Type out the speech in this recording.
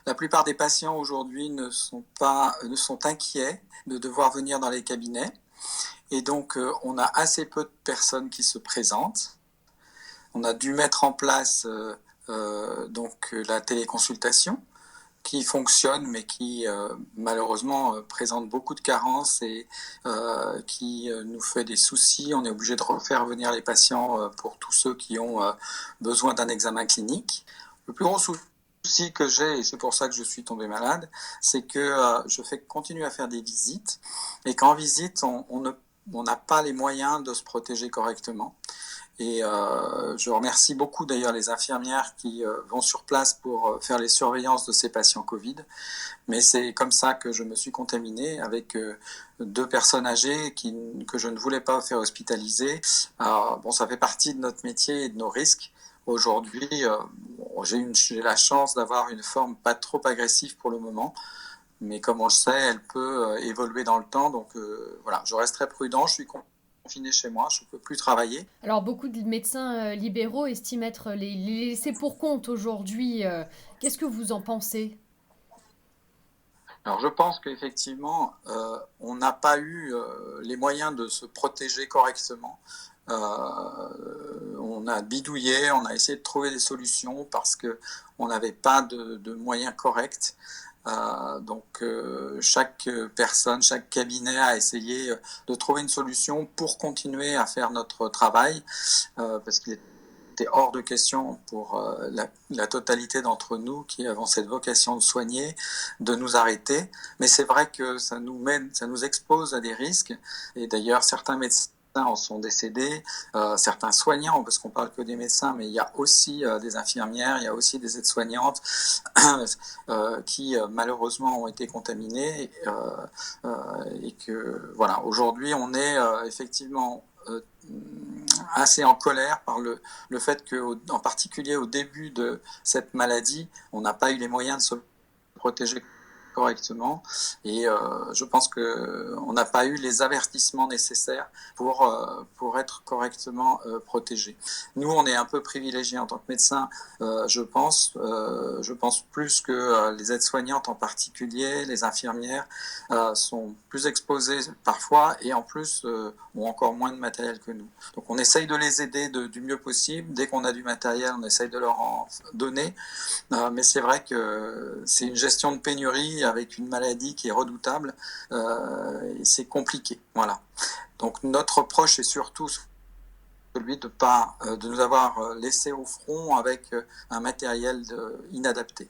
La plupart des patients aujourd'hui ne sont inquiets de devoir venir dans les cabinets et donc on a assez peu de personnes qui se présentent. On a dû mettre en place la téléconsultation qui fonctionne mais qui malheureusement présente beaucoup de carences et qui nous fait des soucis. On est obligé de refaire venir les patients pour tous ceux qui ont besoin d'un examen clinique. Le plus gros souci que j'ai, et c'est pour ça que je suis tombé malade, c'est que je fais continuer à faire des visites et qu'en visite, on n'a pas les moyens de se protéger correctement. Et je remercie beaucoup d'ailleurs les infirmières qui vont sur place pour faire les surveillances de ces patients Covid. Mais c'est comme ça que je me suis contaminé avec deux personnes âgées que je ne voulais pas faire hospitaliser. Bon, ça fait partie de notre métier et de nos risques. Aujourd'hui, j'ai la chance d'avoir une forme pas trop agressive pour le moment. Mais comme on le sait, elle peut évoluer dans le temps. Donc voilà, je reste très prudent. Je suis confiné chez moi, je ne peux plus travailler. Alors, beaucoup de médecins libéraux estiment être les laissés pour compte aujourd'hui. Qu'est-ce que vous en pensez? Alors je pense qu'effectivement, on n'a pas eu les moyens de se protéger correctement. On a bidouillé, on a essayé de trouver des solutions parce qu'on n'avait pas de moyens corrects. Chaque personne, chaque cabinet a essayé de trouver une solution pour continuer à faire notre travail, parce qu'il était hors de question pour la totalité d'entre nous qui avons cette vocation de soigner, de nous arrêter. Mais c'est vrai que ça nous expose à des risques. Et d'ailleurs, certains médecins en sont décédés, certains soignants, parce qu'on parle que des médecins, mais il y a aussi des infirmières, il y a aussi des aides-soignantes qui malheureusement ont été contaminées et que voilà, aujourd'hui on est effectivement assez en colère par le fait que, en particulier au début de cette maladie, on n'a pas eu les moyens de se protéger correctement et je pense qu'on n'a pas eu les avertissements nécessaires pour être correctement protégé. Nous, on est un peu privilégiés en tant que médecins, je pense plus que les aides-soignantes en particulier, les infirmières sont plus exposées parfois et en plus ont encore moins de matériel que nous. Donc on essaye de les aider du mieux possible. Dès qu'on a du matériel, on essaye de leur en donner. Mais c'est vrai que c'est une gestion de pénurie avec une maladie qui est redoutable et c'est compliqué. Voilà. Donc notre reproche est surtout celui de nous avoir laissé au front avec un matériel inadapté.